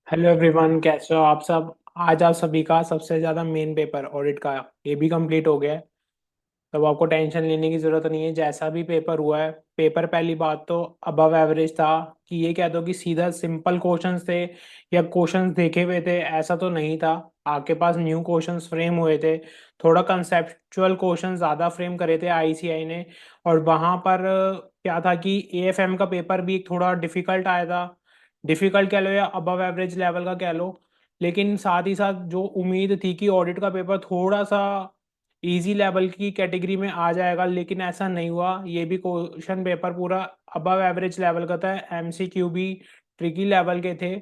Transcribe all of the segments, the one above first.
Hello everyone, कैसे हो आप सब। आज आप सभी का सबसे ज़्यादा मेन पेपर ऑडिट का ये भी कंप्लीट हो गया है। तब आपको टेंशन लेने की ज़रूरत नहीं है। जैसा भी पेपर हुआ है, पेपर पहली बात तो अबव एवरेज था। कि ये कह दो कि सीधा सिंपल क्वेश्चंस थे या क्वेश्चंस देखे हुए थे, ऐसा तो नहीं था। आपके पास न्यू क्वेश्चंस फ्रेम हुए थे। थोड़ा कंसेप्चुअल क्वेश्चन ज़्यादा फ्रेम करे थे आईसीआई ने। और वहाँ पर क्या था कि एएफएम का पेपर भी थोड़ा डिफिकल्ट आया था। डिफिकल्ट कह लो या अबव एवरेज लेवल का कह लो। लेकिन साथ ही साथ जो उम्मीद थी कि ऑडिट का पेपर थोड़ा सा इजी लेवल की कैटेगरी में आ जाएगा, लेकिन ऐसा नहीं हुआ। ये भी क्वेश्चन पेपर पूरा अबव एवरेज लेवल का था। एमसीक्यू भी ट्रिकी लेवल के थे।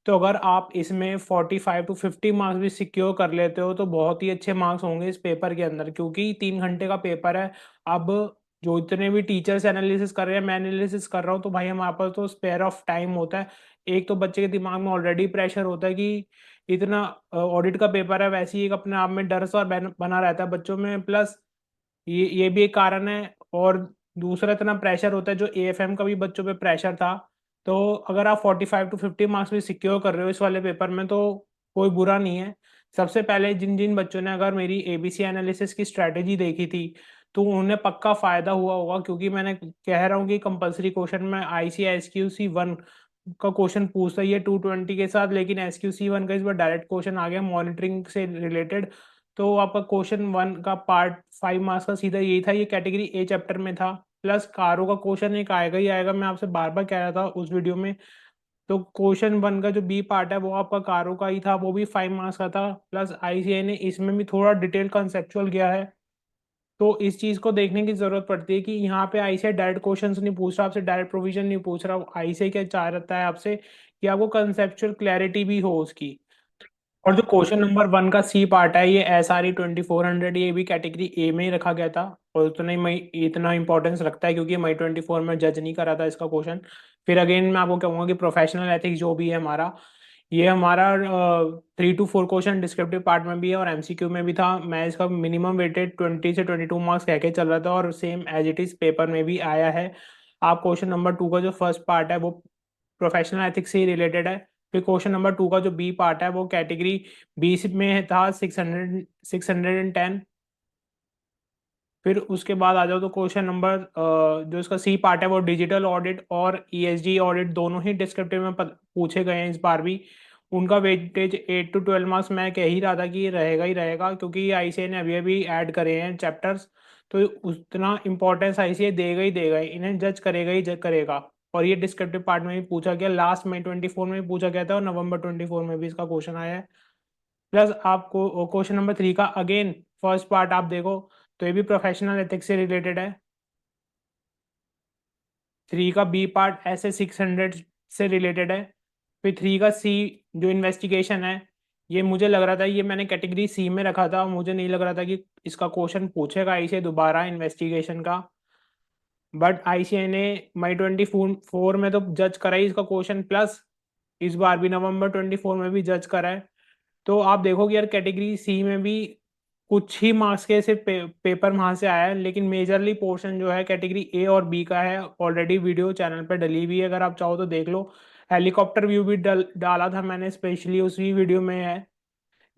तो अगर आप इसमें 45 to 50 मार्क्स भी सिक्योर कर लेते हो तो बहुत ही अच्छे मार्क्स होंगे इस पेपर के अंदर, क्योंकि 3 घंटे का पेपर है। अब जो इतने भी टीचर्स एनालिसिस कर रहे हैं, मैं एनालिसिस कर रहा हूँ, तो भाई हमारे पास तो स्पेयर ऑफ टाइम होता है। एक तो बच्चे के दिमाग में ऑलरेडी प्रेशर होता है कि इतना ऑडिट का पेपर है, वैसे ही एक अपने आप में डर सा बना रहता है बच्चों में। प्लस ये भी एक कारण है। और दूसरा इतना प्रेशर होता है जो एएफएम का भी बच्चों पे प्रेशर था। तो अगर आप 45 to 50 मार्क्स भी सिक्योर कर रहे हो इस वाले पेपर में तो कोई बुरा नहीं है। सबसे पहले जिन जिन बच्चों ने अगर मेरी एबीसी एनालिसिस की स्ट्रैटेजी देखी थी तो उन्हें पक्का फायदा हुआ होगा, क्योंकि मैंने कह रहा हूँ कि कंपलसरी क्वेश्चन में ICSQC 1 का क्वेश्चन पूछता है ये 220 के साथ, लेकिन SQC 1 का इस बार डायरेक्ट क्वेश्चन आ गया मॉनिटरिंग से रिलेटेड। तो आपका क्वेश्चन 1 का पार्ट 5 मार्क्स का सीधा यही था, ये कैटेगरी ए चैप्टर में था। प्लस कारो का क्वेश्चन एक आएगा ही आएगा, मैं आपसे बार बार कह रहा था उस वीडियो में। तो क्वेश्चन 1 का जो बी पार्ट है वो आपका कारो का ही था, वो भी 5 मार्क्स का था। प्लस आईसीआई ने इसमें भी थोड़ा डिटेल कंसेप्चुअल गया है। तो इस चीज को देखने की जरूरत पड़ती है कि यहाँ पे आईसीआई डायरेक्ट क्वेश्चंस नहीं पूछ रहा आपसे, डायरेक्ट प्रोविजन नहीं पूछ रहा। आईसीआई क्या चाहता है आपसे कि आपको कंसेप्चुअल क्लैरिटी भी हो उसकी। और जो क्वेश्चन नंबर 1 का सी पार्ट है, ये SRE 2400, ये भी कैटेगरी ए में ही रखा गया था। और उतना ही मई इतना इंपॉर्टेंस रखता है क्योंकि मई 24 में जज नहीं करा था इसका क्वेश्चन। फिर अगेन मैं आपको कहूंगा कि प्रोफेशनल एथिक्स जो भी है हमारा, ये हमारा 3 to 4 क्वेश्चन डिस्क्रिप्टिव पार्ट में भी है और एमसीक्यू में भी था। मैं इसका मिनिमम वेटेड 20 से 22 मार्क्स कह के चल रहा था और same as it is paper में भी आया है। आप क्वेश्चन नंबर 2 का जो फर्स्ट पार्ट है वो प्रोफेशनल एथिक्स से ही रिलेटेड है। फिर क्वेश्चन नंबर 2 का जो बी पार्ट है वो कैटेगरी बी में था, 610। फिर उसके बाद आ जाओ तो क्वेश्चन नंबर जो इसका सी पार्ट है वो डिजिटल ऑडिट और ईएसजी ऑडिट दोनों ही डिस्क्रिप्टिव में पूछे गए हैं इस बार भी। उनका वेटेज 8 to 12 मार्क्स मैं कह ही रहा था कि ये रहेगा ही रहेगा, क्योंकि आईसीआई ने अभी अभी ऐड करे हैं चैप्टर्स। तो उतना इंपॉर्टेंस आईसीआई देगा ही देगा ही, इन्हें जज करेगा ही जज करेगा। और ये डिस्क्रिप्टिव पार्ट में भी पूछा गया, लास्ट मई 24 में भी पूछा गया था और November 24 में भी इसका क्वेश्चन आया है। प्लस आपको क्वेश्चन नंबर 3 का अगेन फर्स्ट पार्ट आप देखो तो ये भी प्रोफेशनल एथिक्स से रिलेटेड है। 3 का बी पार्ट ऐसे 600 से रिलेटेड है। फिर 3 का सी जो इन्वेस्टिगेशन है, ये मुझे लग रहा था ये मैंने कैटेगरी सी में रखा था, मुझे नहीं लग रहा था कि इसका क्वेश्चन पूछेगा इसे दोबारा इन्वेस्टिगेशन का। बट आईसीआई ने मई 24 में तो जज करा ही इसका क्वेश्चन, प्लस इस बार भी November 24 में भी जज करा है। तो आप देखो कि यार कैटेगरी सी में भी कुछ ही मार्क्स के सिर्फ पेपर वहां से आया है, लेकिन मेजरली पोर्शन जो है कैटेगरी ए और बी का है। ऑलरेडी वीडियो चैनल पे डली हुई है, अगर आप चाहो तो देख लो। हेलीकॉप्टर व्यू भी डाला था मैंने, स्पेशली उसी वीडियो में है,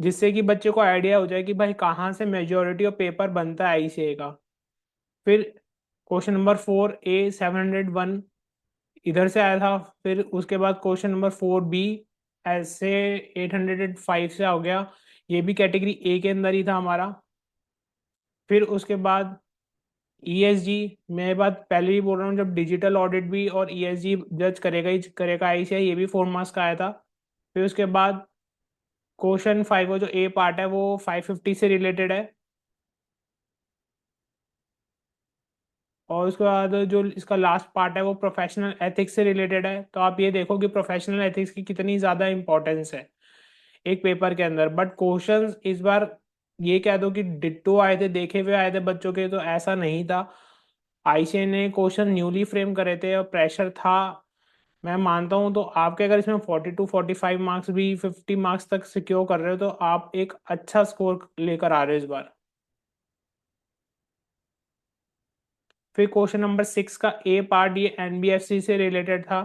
जिससे कि बच्चे को आइडिया हो जाए कि भाई कहाँ से मेजोरिटी ऑफ पेपर बनता है आईसीए का। फिर क्वेश्चन नंबर 4 A 701 इधर से आया था। फिर उसके बाद क्वेश्चन नंबर 4 B ऐसे 805 से हो गया, ये भी कैटेगरी ए के अंदर ही था हमारा। फिर उसके बाद ईएसजी, मैं बात पहले ही बोल रहा हूँ, जब डिजिटल ऑडिट भी और ईएसजी जज करेगा ही करेगा आईसीआई, ये भी 4 मार्क्स का आया था। फिर उसके बाद क्वेश्चन 5 का जो ए पार्ट है वो 550 से रिलेटेड है। और उसके बाद जो इसका लास्ट पार्ट है वो प्रोफेशनल एथिक्स से रिलेटेड है। तो आप ये देखो कि प्रोफेशनल एथिक्स की कितनी ज़्यादा इंपॉर्टेंस है एक पेपर के अंदर। बट क्वेश्चंस इस बार ये कह दो कि डिट्टो आए थे, देखे हुए आए थे बच्चों के, तो ऐसा नहीं था। आईसीए ने क्वेश्चन न्यूली फ्रेम करे थे और प्रेशर था। मैं मानता हूं, तो आपके अगर इसमें 42 to 45 मार्क्स भी 50 मार्क्स तक सिक्योर कर रहे हो तो आप एक अच्छा स्कोर लेकर आ रहे हो इस बार। फिर क्वेश्चन नंबर 6 का ए पार्ट, ये एनबीएफसी से रिलेटेड था।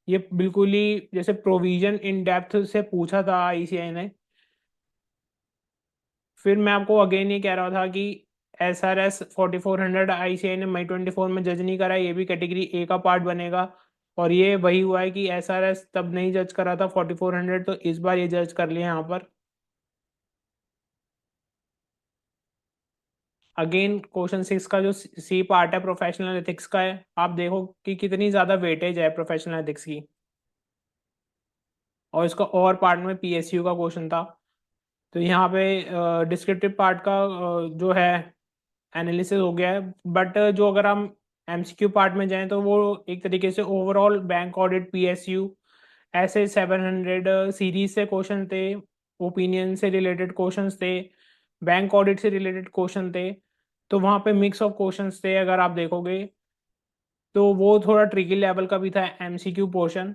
ये बिल्कुल ही जैसे प्रोविजन इन डेप्थ से पूछा था आईसीआई ने। फिर मैं आपको अगेन ये कह रहा था कि SRS 4400 आईसीआई ने मई 24 में जज नहीं करा, ये भी कैटेगरी ए का पार्ट बनेगा। और ये वही हुआ है कि SRS तब नहीं जज करा था 4400, तो इस बार ये जज कर लिया यहाँ पर। अगेन क्वेश्चन 6 का जो सी पार्ट है प्रोफेशनल एथिक्स का है, आप देखो कि कितनी ज्यादा वेटेज है प्रोफेशनल एथिक्स की। और इसका और पार्ट में पीएसयू का क्वेश्चन था। तो यहाँ पे डिस्क्रिप्टिव पार्ट का जो है एनालिसिस हो गया है। बट जो अगर हम एमसीक्यू पार्ट में जाएं तो वो एक तरीके से ओवरऑल बैंक ऑडिट पीएसयू ऐसे 700 सीरीज से क्वेश्चन थे, ओपिनियन से रिलेटेड क्वेश्चंस थे, बैंक ऑडिट से रिलेटेड क्वेश्चन थे। तो वहाँ पे मिक्स ऑफ क्वेश्चंस थे अगर आप देखोगे। तो वो थोड़ा ट्रिकी लेवल का भी था एमसीक्यू पोर्शन।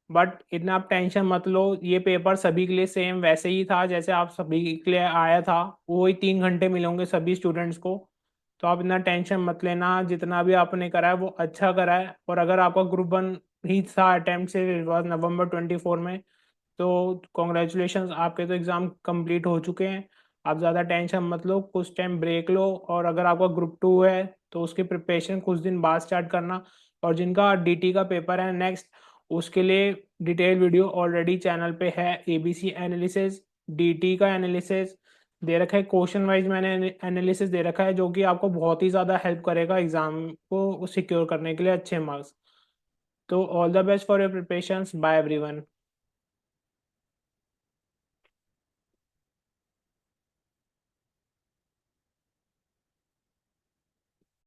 बट इतना आप टेंशन मत लो, ये पेपर सभी के लिए सेम वैसे ही था जैसे आप सभी के लिए आया था। वो ही 3 घंटे मिलेंगे सभी स्टूडेंट्स को। तो आप इतना टेंशन मत लेना, जितना भी आपने करा है वो अच्छा करा है। और अगर आपका ग्रुप 1 ही था अटेम्प्ट से November 24 में, तो कॉन्ग्रेचुलेशन, आपके तो एग्ज़ाम कंप्लीट हो चुके हैं। आप ज़्यादा टेंशन मत लो, कुछ टाइम ब्रेक लो। और अगर आपका ग्रुप 2 है तो उसकी प्रिपरेशन कुछ दिन बाद स्टार्ट करना। और जिनका डीटी का पेपर है नेक्स्ट, उसके लिए डिटेल वीडियो ऑलरेडी चैनल पे है। एबीसी एनालिसिस, डीटी का एनालिसिस दे रखा है, क्वेश्चन वाइज मैंने एनालिसिस दे रखा है, जो कि आपको बहुत ही ज़्यादा हेल्प करेगा एग्ज़ाम को सिक्योर करने के लिए अच्छे मार्क्स। तो all the best for your preparations, bye everyone.